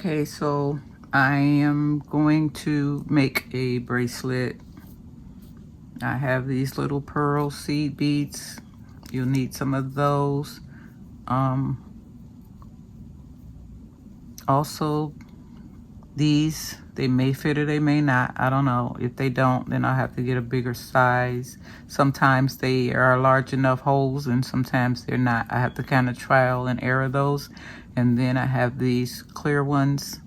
Okay, so I am going to make a bracelet. I have these little pearl seed beads. You'll need some of those. Also, these, they may fit or they may not. I don't know. If they don't, then I'll have to get a bigger size. Sometimes they are large enough holes and sometimes they're not. I have to kind of trial and error those. And then I have these clear ones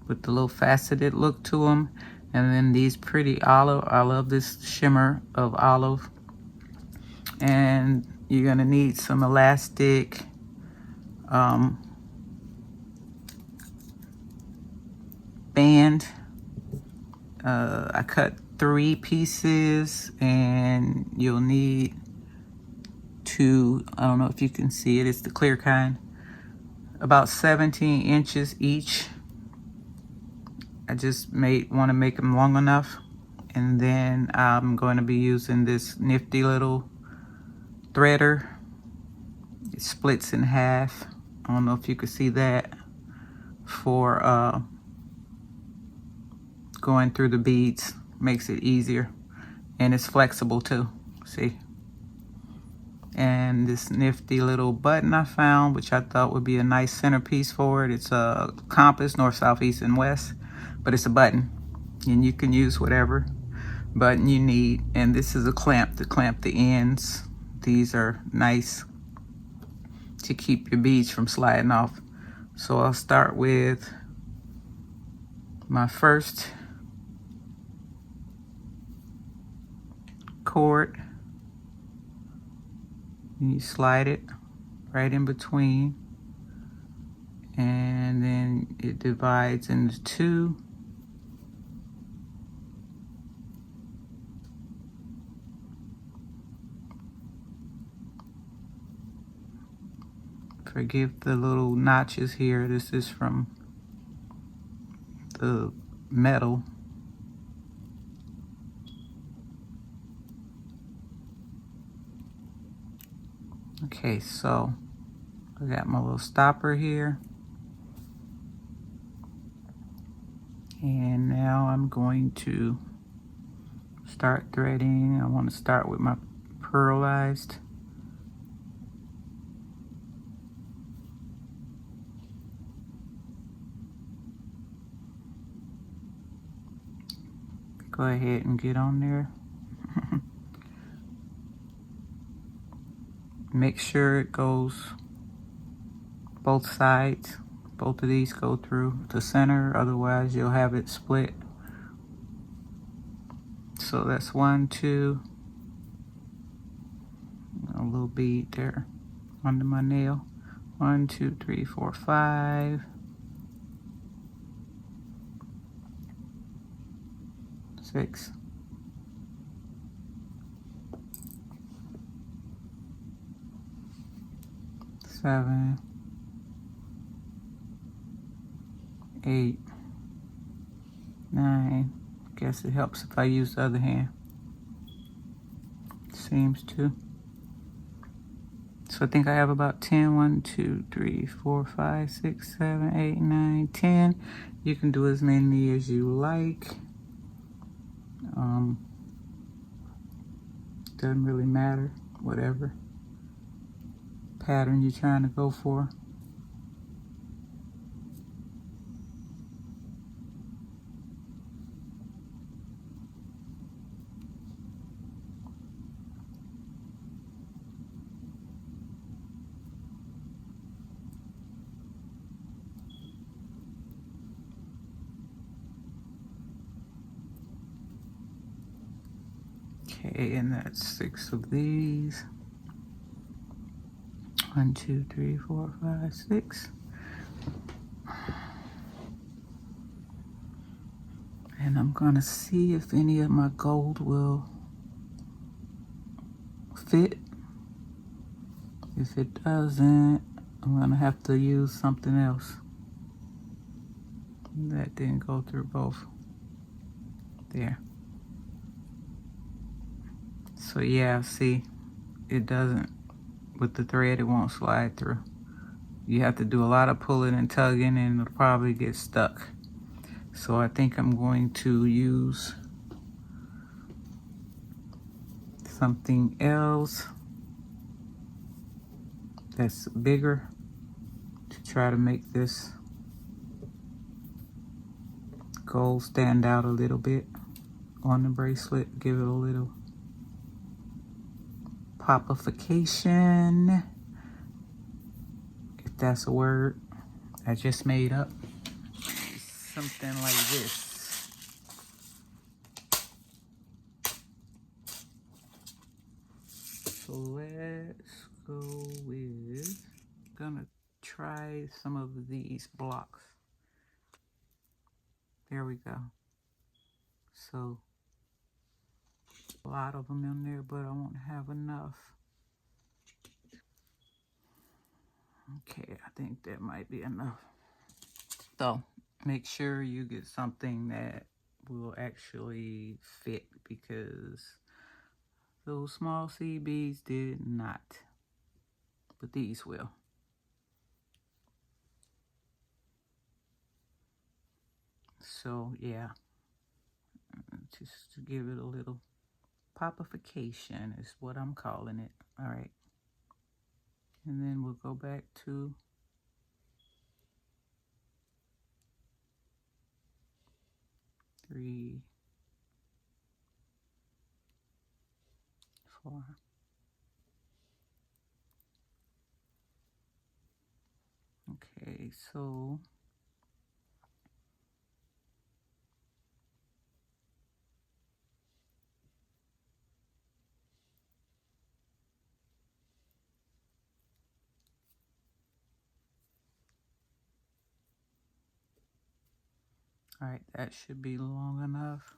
with the little faceted look to them. And then these pretty olive. I love this shimmer of olive. And you're gonna need some elastic. Band. I cut 3 pieces and you'll need 2, I don't know if you can see it, it's the clear kind, about 17 inches each. I just want to make them long enough. And then I'm going to be using this nifty little threader. It splits in half. I don't know if you could see that, for going through the beads. Makes it easier, and it's flexible too, see. And this nifty little button I found, which I thought would be a nice centerpiece for it. It's a compass, north, south, east, and west, but it's a button, and you can use whatever button you need. And this is a clamp to clamp the ends. These are nice to keep your beads from sliding off. So I'll start with my first cord. You slide it right in between, and then it divides into 2. Forgive the little notches here. This is from the metal. Okay, so I got my little stopper here. And now I'm going to start threading. I want to start with my pearlized. Go ahead and get on there. Make sure it goes both sides. Both of these go through the center, otherwise you'll have it split. So that's 1, 2. A little bead there under my nail. 1, 2, 3, 4, 5. 6. 7. 8. 9. Guess it helps if I use the other hand. Seems to. So I think I have about 10. 1, 2, 3, 4, 5, 6, 7, 8, 9, 10. You can do as many as you like. Doesn't really matter, whatever pattern you're trying to go for. Okay, and that's 6 of these. 1, 2, 3, 4, 5, 6. And I'm gonna see if any of my gold will fit. If it doesn't, I'm gonna have to use something else. That didn't go through both. There. So yeah, see, it doesn't, with the thread, it won't slide through. you have to do a lot of pulling and tugging, and it'll probably get stuck. So I think I'm going to use something else that's bigger to try to make this gold stand out a little bit on the bracelet. Give it a little popification, if that's a word I just made up. Something like this. So let's go with, gonna try some of these blocks. There we go. So a lot of them in there, but I won't have enough. Okay, I think that might be enough. So make sure you get something that will actually fit, because those small seed beads did not, but these will. So yeah, just to give it a little popification is what I'm calling it. All right, and then we'll go back to 3, 4. Okay, so all right, that should be long enough.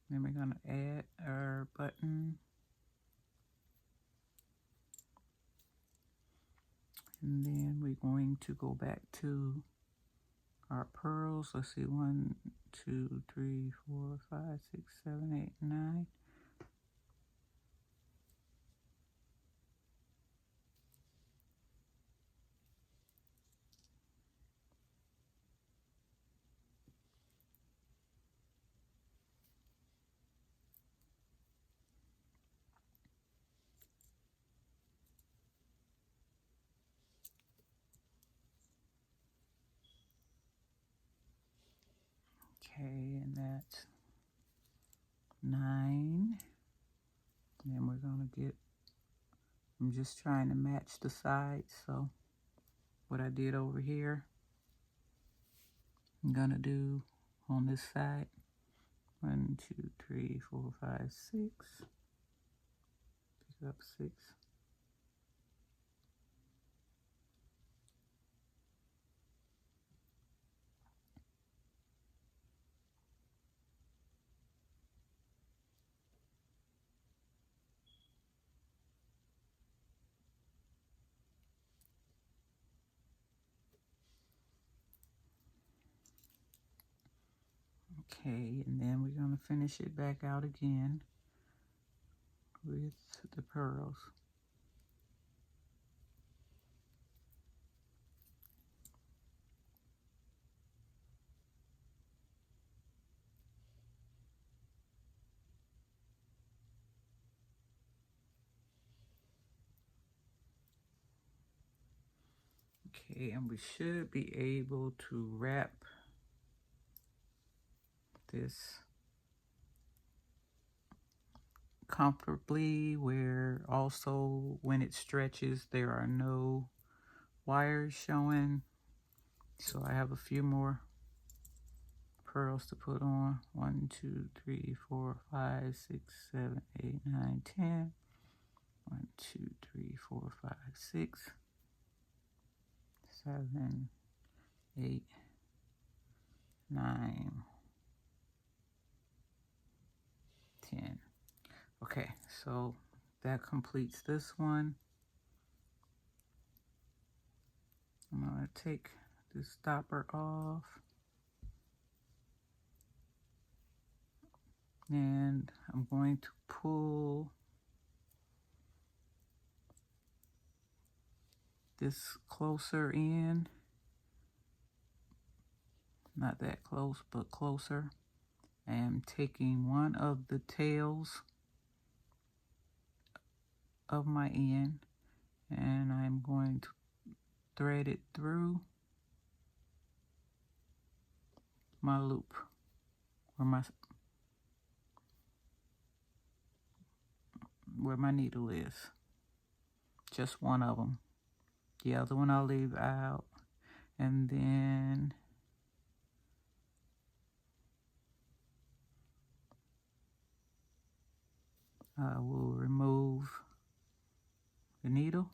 Then we're gonna add our button. And then we're going to go back to our pearls. Let's see, 1, 2, 3, 4, 5, 6, 7, 8, 9. Okay, and that's 9. And then we're gonna get, I'm just trying to match the sides. So what I did over here, I'm gonna do on this side. 1, 2, 3, 4, 5, 6. Pick up 6. Okay, and then we're gonna finish it back out again with the pearls. Okay, and we should be able to wrap this comfortably, where also when it stretches there are no wires showing. So I have a few more pearls to put on. 1, 2, 3, 4, 5, 6, 7, 8, 9, 10. 1, 2, 3, 4, 5, 6, 7, 8, 9, 10. Okay, so that completes this one. I'm going to take this stopper off, and I'm going to pull this closer in. Not that close, but closer. I am taking one of the tails of my end and I'm going to thread it through my loop where my needle is. Just one of them. The other one I'll leave out, and then I will remove the needle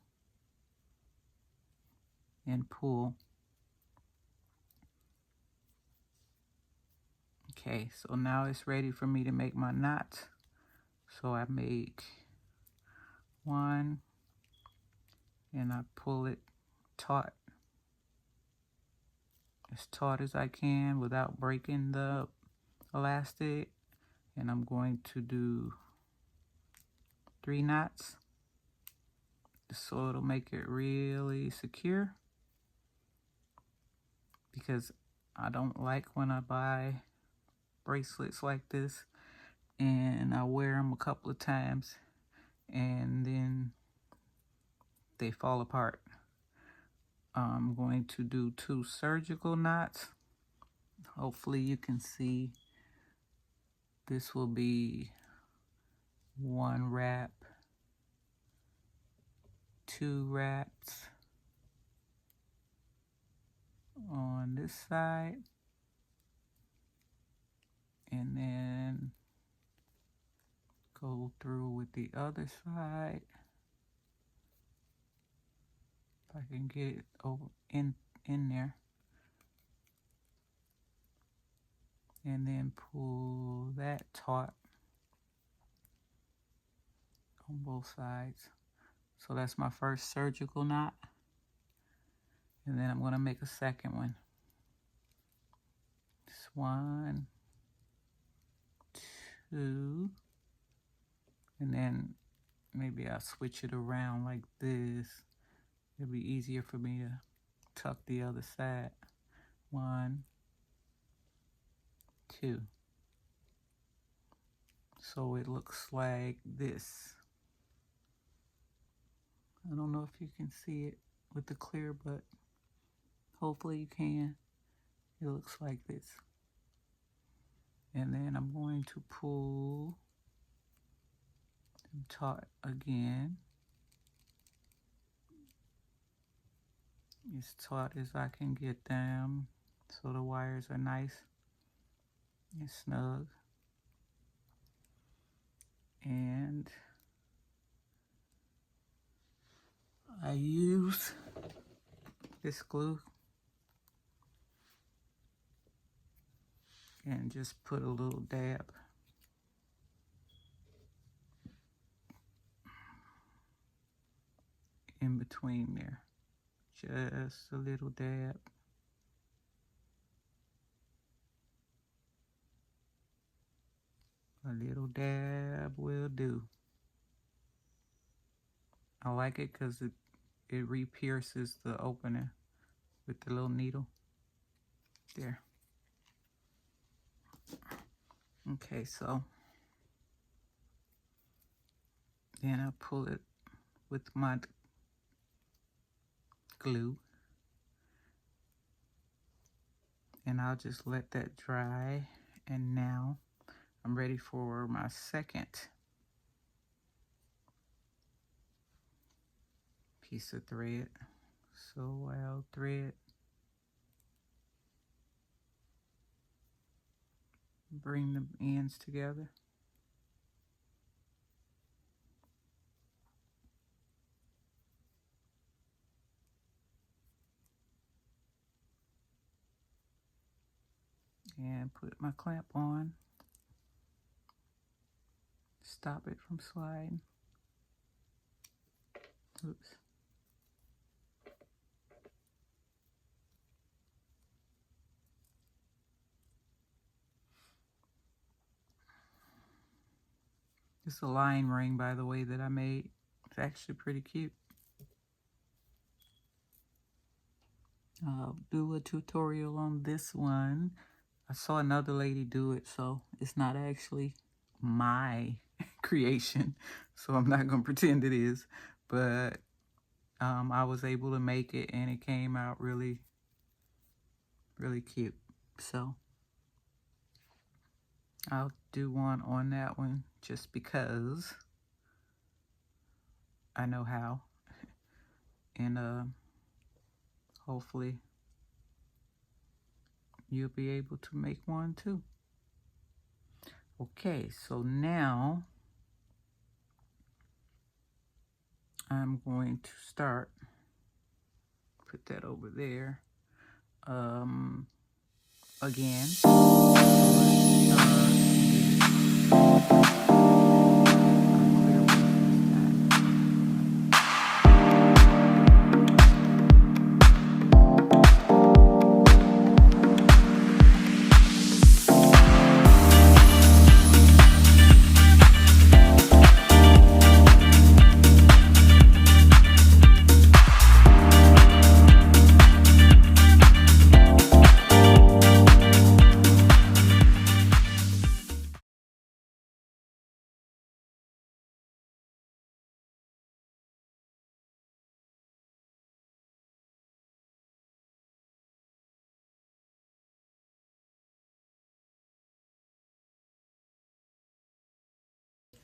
and pull. Okay, so now it's ready for me to make my knot. So I make one and I pull it taut, as taut as I can without breaking the elastic. And I'm going to do 3 knots so it'll make it really secure, because I don't like when I buy bracelets like this and I wear them a couple of times and then they fall apart. I'm going to do 2 surgical knots. Hopefully you can see this will be 1 wrap, 2 wraps on this side, and then go through with the other side. If I can get it over in there, and then pull that taut on both sides. So that's my first surgical knot, and then I'm going to make a second one. This 1, 2, and then maybe I'll switch it around like this. It'll be easier for me to tuck the other side. 1, 2. So it looks like this. I don't know if you can see it with the clear, but hopefully you can. It looks like this. And then I'm going to pull them taut again, as taut as I can get them, so the wires are nice and snug. And I use this glue and just put a little dab in between there. Just a little dab. A little dab will do. I like it because it re-pierces the opening with the little needle. There. Okay, so then I pull it with my glue, and I'll just let that dry. And now I'm ready for my second piece of thread. So I'll thread, bring the ends together, and put my clamp on, stop it from sliding. Oops. It's a line ring, by the way, that I made. It's actually pretty cute. I'll do a tutorial on this one. I saw another lady do it, so it's not actually my creation, so I'm not gonna pretend it is, but I was able to make it and it came out really cute. So I'll do one on that one just because I know how, and hopefully you'll be able to make one too. Okay, so now I'm going to start, put that over there, again.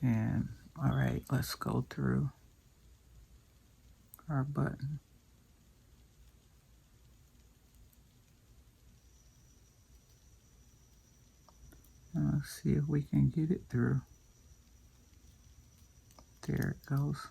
And all right, let's go through our button. Let's see if we can get it through. There it goes.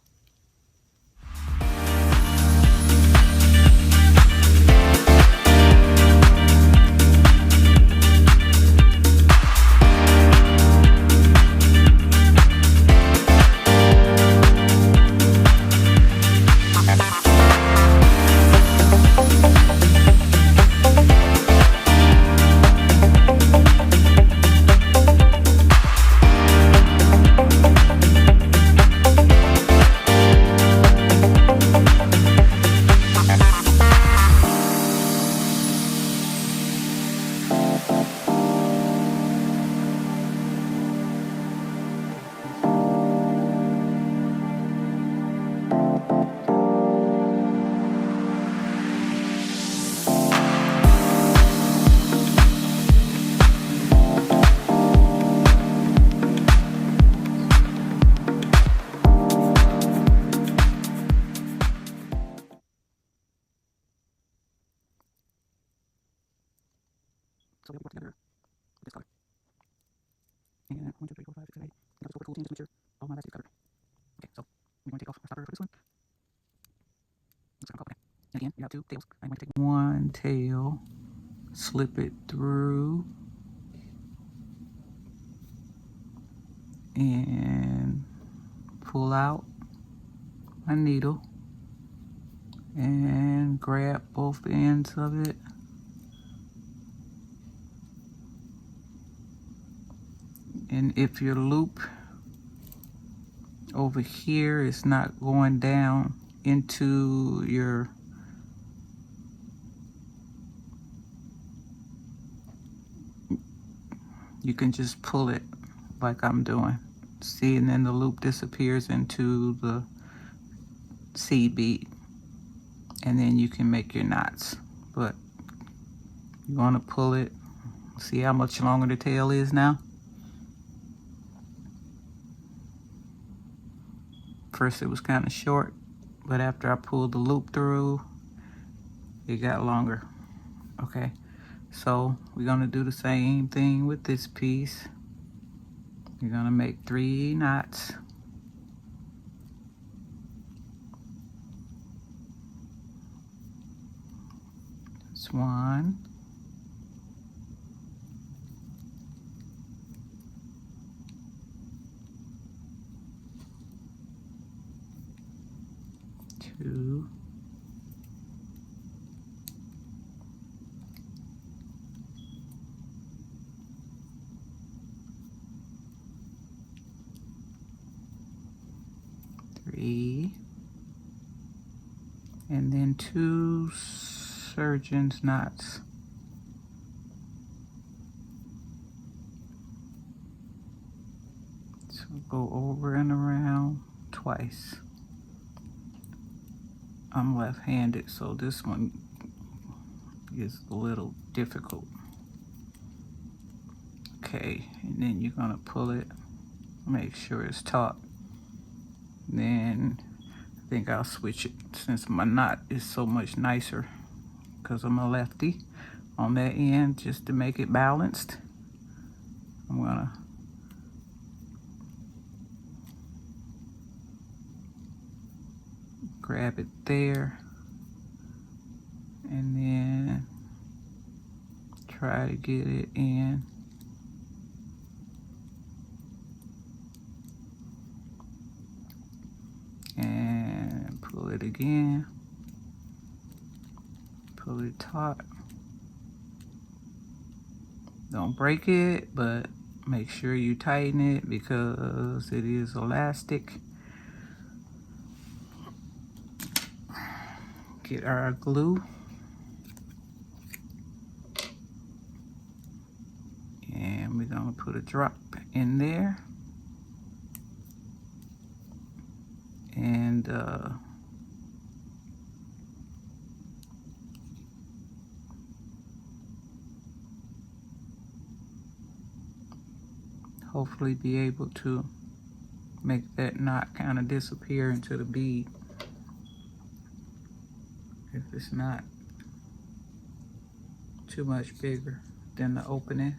So we work together with this color. And 1, 2, 3, 4, 5, 6, 7, 8. And I'll just go for tool teams to make sure all my elastic is covered. Okay, so we're going to take off our stopper for this one. Looks like okay. And again, you have 2 tails. I'm going to take one tail, slip it through, and pull out my needle and grab both ends of it. And if your loop over here is not going down into your you can just pull it like I'm doing. See, and then the loop disappears into the seed bead, and then you can make your knots. But you want to pull it. See how much longer the tail is now? First it was kind of short, but after I pulled the loop through, it got longer. Okay, so we're gonna do the same thing with this piece. You're gonna make 3 knots. That's 1, 2, 3, and then 2 surgeon's knots. So go over and around twice. I'm left-handed, so this one is a little difficult. Okay, and then you're gonna pull it, make sure it's taut. Then I think I'll switch it since my knot is so much nicer because I'm a lefty on that end, just to make it balanced. I'm gonna grab it there and then try to get it in. And pull it again. Pull it taut. Don't break it, but make sure you tighten it because it is elastic. Get our glue. And we're gonna put a drop in there. And hopefully be able to make that knot kind of disappear into the bead. If it's not too much bigger than the opening,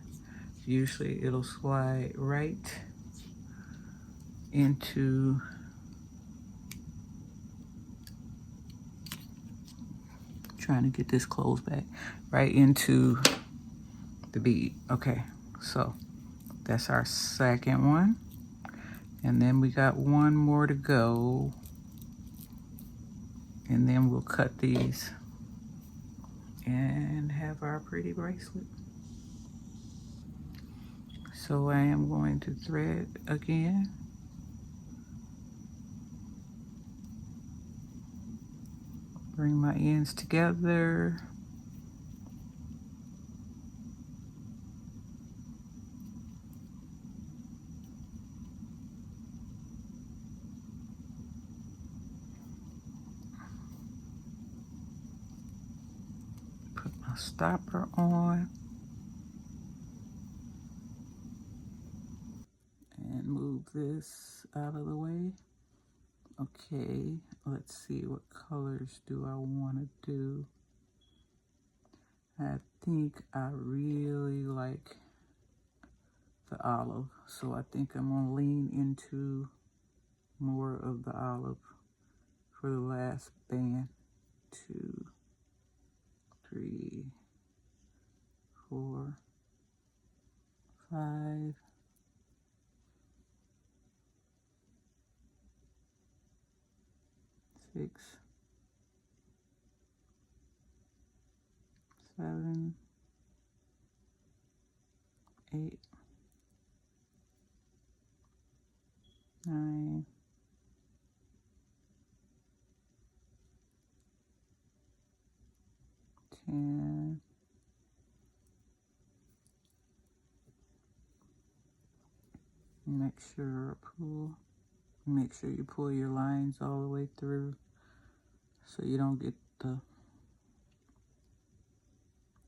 usually it'll slide right into trying to get this closed back, right into the bead. Okay, so that's our second one. And then we got one more to go. And then we'll cut these and have our pretty bracelet. So I am going to thread again. Bring my ends together. Put my stopper on. And move this out of the way. Okay, let's see, what colors do I want to do? I think I really like the olive, so I think I'm going to lean into more of the olive for the last band. 2, 3, 4, 5. 6, 7, 8, 9, 10, 'Make sure you pull your lines all the way through so you don't get the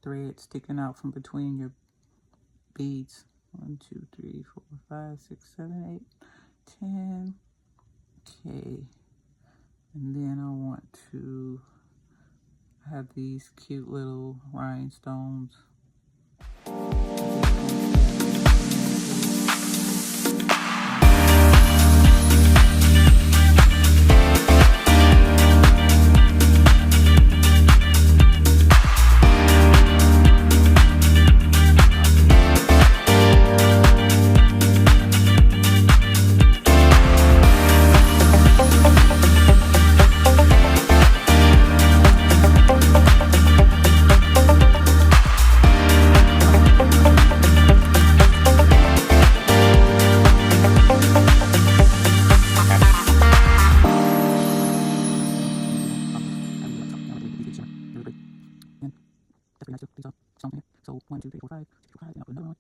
thread sticking out from between your beads. 1, 2, 3, 4, 5, 6, 7, 8, 10. Okay. And then I want to have these cute little rhinestones. 1, 2, 3, 4, 5, 6, 4, 5. And I'll put another one.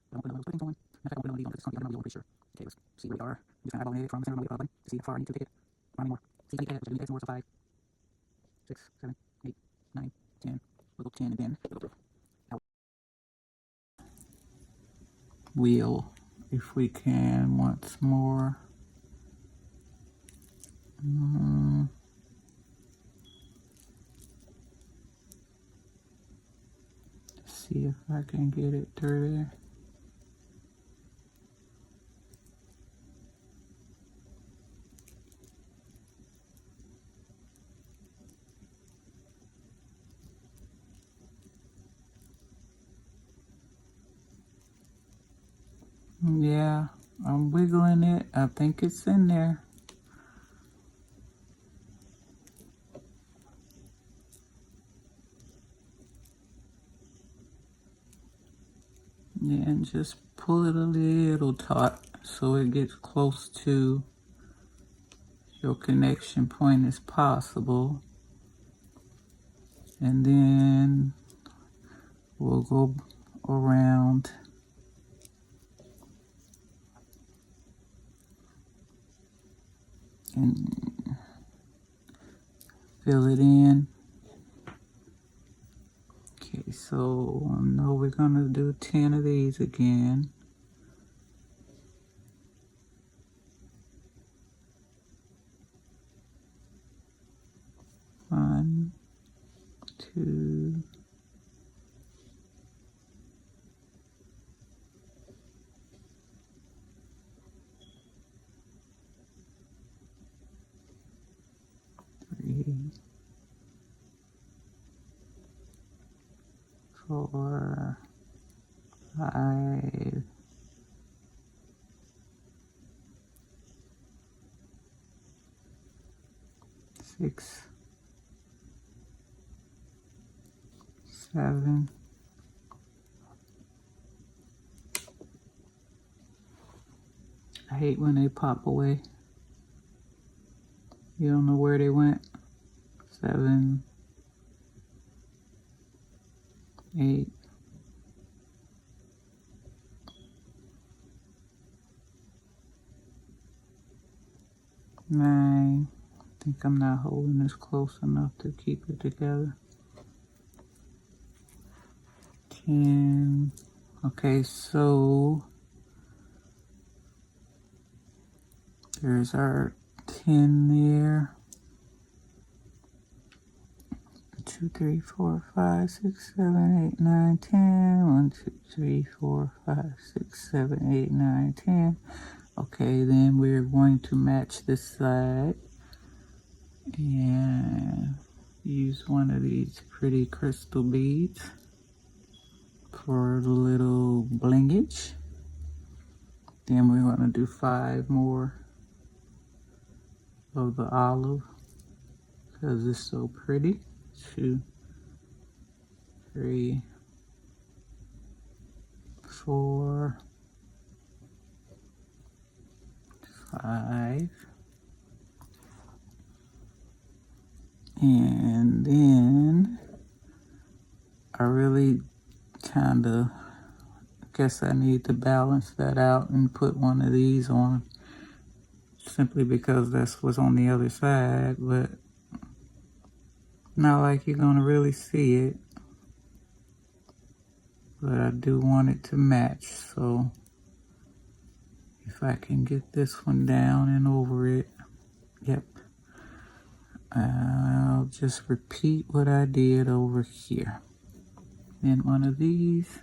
I don't put another puddings on. In fact, I won't put another on because it's going to be I'm pretty sure. Okay, let's see where we are. I'm just going to eyeball it from the center of the button to see how far I need to take it. How many more? See, I need to add, which I need to add some more, so 5, 6, 7, 8, 9, 10. We'll go 10 and then we'll go out. Wheel, if we can, once more. See if I can get it through there. Yeah, I'm wiggling it. I think it's in there. Yeah, and just pull it a little taut so it gets close to your connection point as possible. And then we'll go around and fill it in. Okay, so I know we're gonna do 10 of these again. 1, 2, 3, 4, 5, 6, 7. I hate when they pop away. You don't know where they went. 7, 8, 9. I think I'm not holding this close enough to keep it together. 10. Okay, so there's our 10 there. 2, 3, 4, 5, 6, 7, 8, 9, 10. 1, 2, 3, 4, 5, 6, 7, 8, 9, 10. Okay, then we're going to match this side and use one of these pretty crystal beads for a little blingage. Then we're going to do 5 more of the olive because it's so pretty. 2, 3, 4, 5. And then I really kind of guess I need to balance that out and put one of these on simply because that's what's on the other side, but not like you're gonna really see it. But I do want it to match, so if I can get this one down and over it, yep. I'll just repeat what I did over here. Then one of these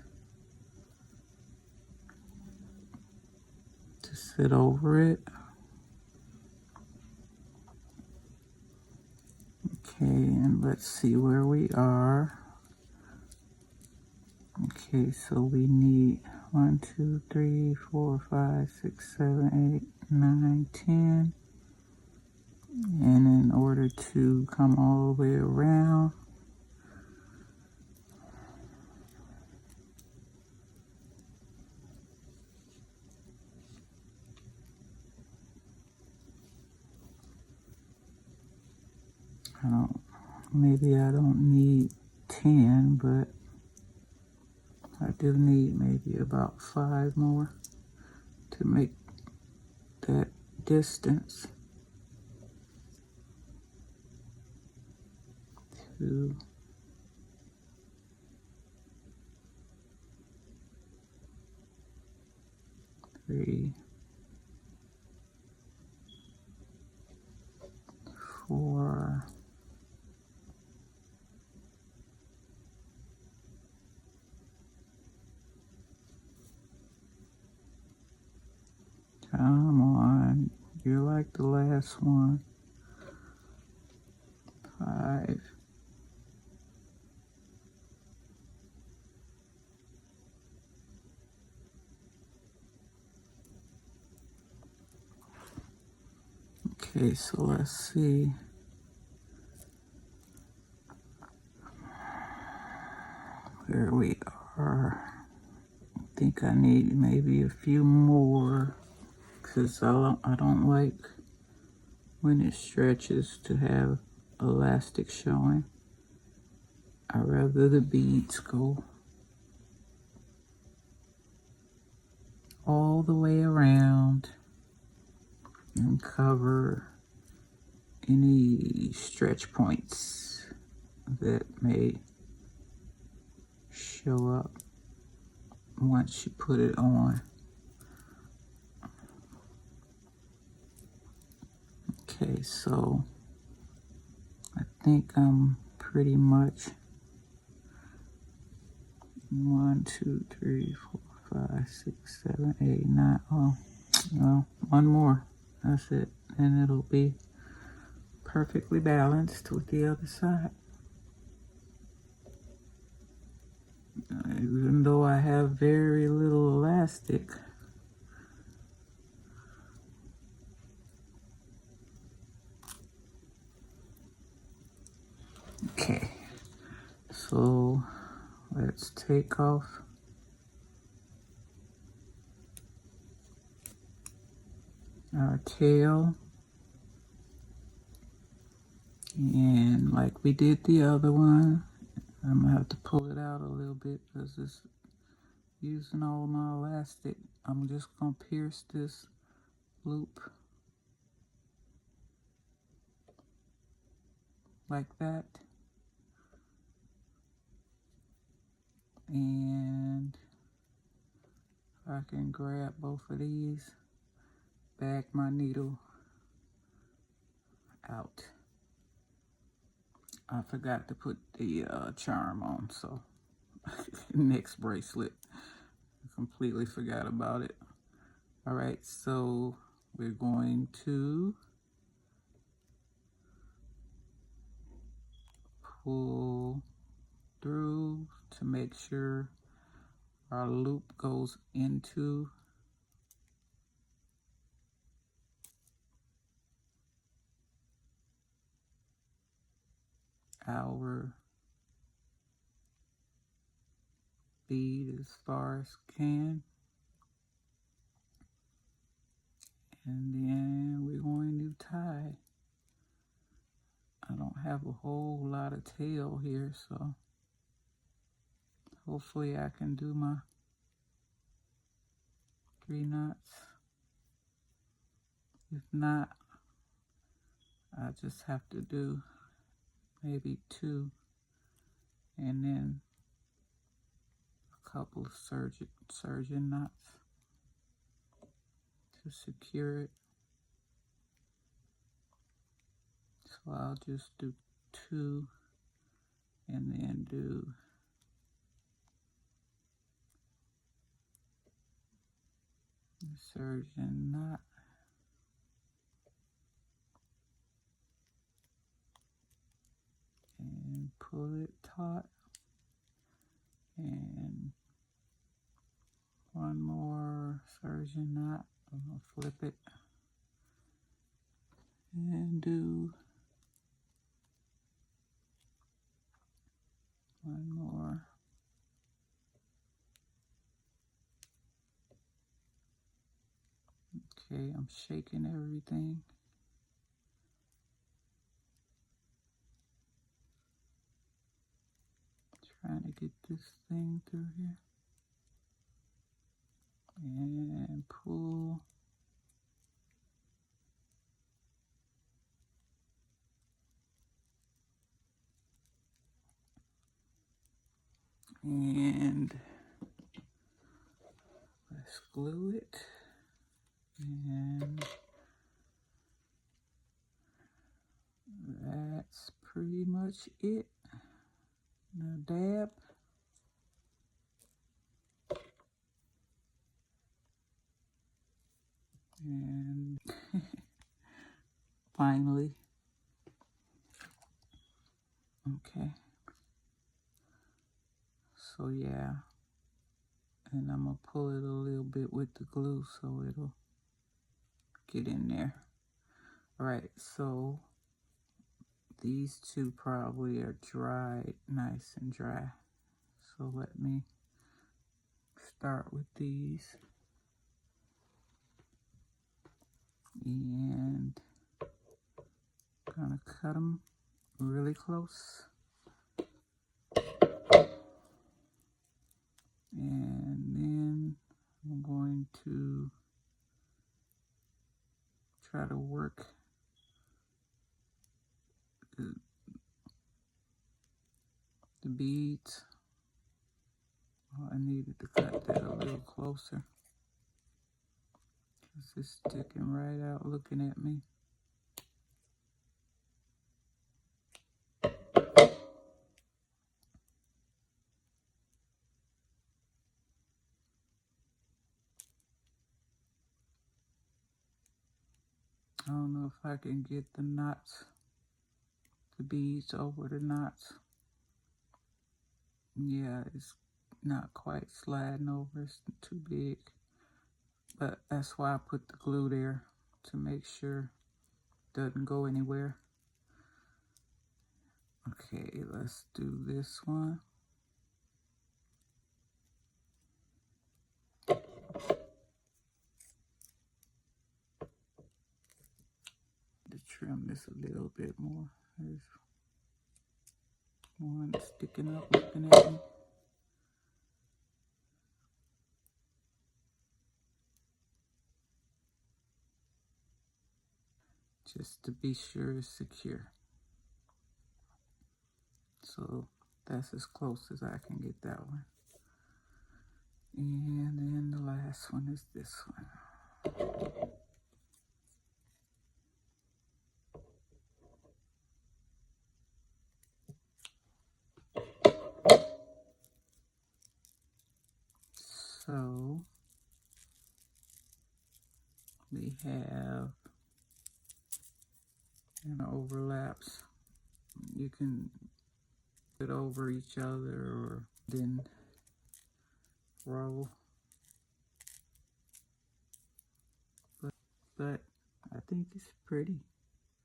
to sit over it. Okay, and let's see where we are. Okay, so we need 1, 2, 3, 4, 5, 6, 7, 8, 9, 10. And in order to come all the way around, maybe I don't need 10, but I do need maybe about 5 more to make that distance. 2, 3, 4, 'Come on, you're like the last one. 5. Okay, so let's see. Where we are. I think I need maybe a few more because I don't like when it stretches to have elastic showing. I'd rather the beads go all the way around and cover any stretch points that may show up once you put it on. Okay, so I think I'm pretty much 1, 2, 3, 4, 5, 6, 7, 8, 9. Oh, well, one more. That's it. And it'll be perfectly balanced with the other side. Even though I have very little elastic, okay, so let's take off our tail, and like we did the other one, I'm gonna have to pull it out a little bit because it's using all my elastic. I'm just gonna pierce this loop like that, and if I can grab both of these, back my needle out. I forgot to put the charm on, so next bracelet, I completely forgot about it. All right, so we're going to pull through to make sure our loop goes into our bead as far as can. And then we're going to tie. I don't have a whole lot of tail here, so hopefully I can do my 3 knots. If not, I just have to do maybe 2 and then a couple of surgeon knots to secure it. So I'll just do 2 and then do the surgeon knot. And pull it taut, and 1 more surgeon knot. I'm gonna flip it and do 1 more. Okay, I'm shaking everything. Trying to get this thing through here. and pull. And let's glue it. And that's pretty much it. Now dab. And finally, okay. So yeah, and I'm gonna pull it a little bit with the glue so it'll get in there. All right, so these two probably are dried, nice and dry. So let me start with these. And gonna cut them really close. And then I'm going to try to work the beads. Oh, I needed to cut that a little closer because it's sticking right out looking at me. I don't know if I can get the knots, the beads over the knots. Yeah, it's not quite sliding over, it's too big. But that's why I put the glue there, to make sure it doesn't go anywhere. Okay, let's do this one. To trim this a little bit more. There's one sticking up looking at me. Just to be sure it's secure. So that's as close as I can get that one. And then the last one is this one. So we have, and it overlaps. You can put over each other or then roll. But I think it's pretty.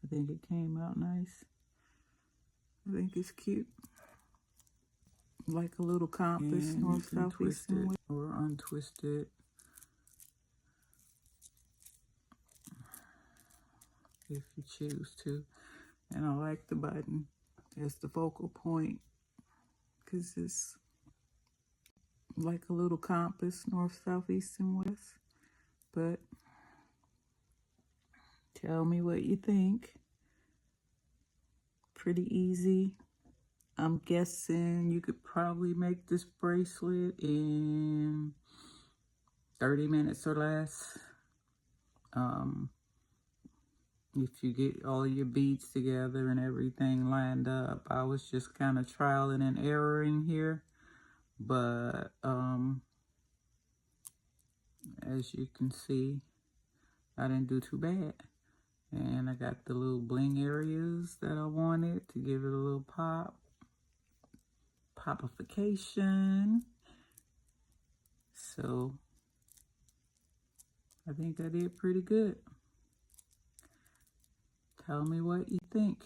I think it came out nice. I think it's cute. Like a little compass, and north, south, east, and west. Or untwist it. If you choose to. And I like the button as the focal point because it's like a little compass, north, south, east, and west. But tell me what you think. Pretty easy. I'm guessing you could probably make this bracelet in 30 minutes or less. If you get all your beads together and everything lined up. I was just kind of trialing and erroring here, but as you can see, I didn't do too bad. And I got the little bling areas that I wanted to give it a little popification. So I think I did pretty good. Tell me what you think.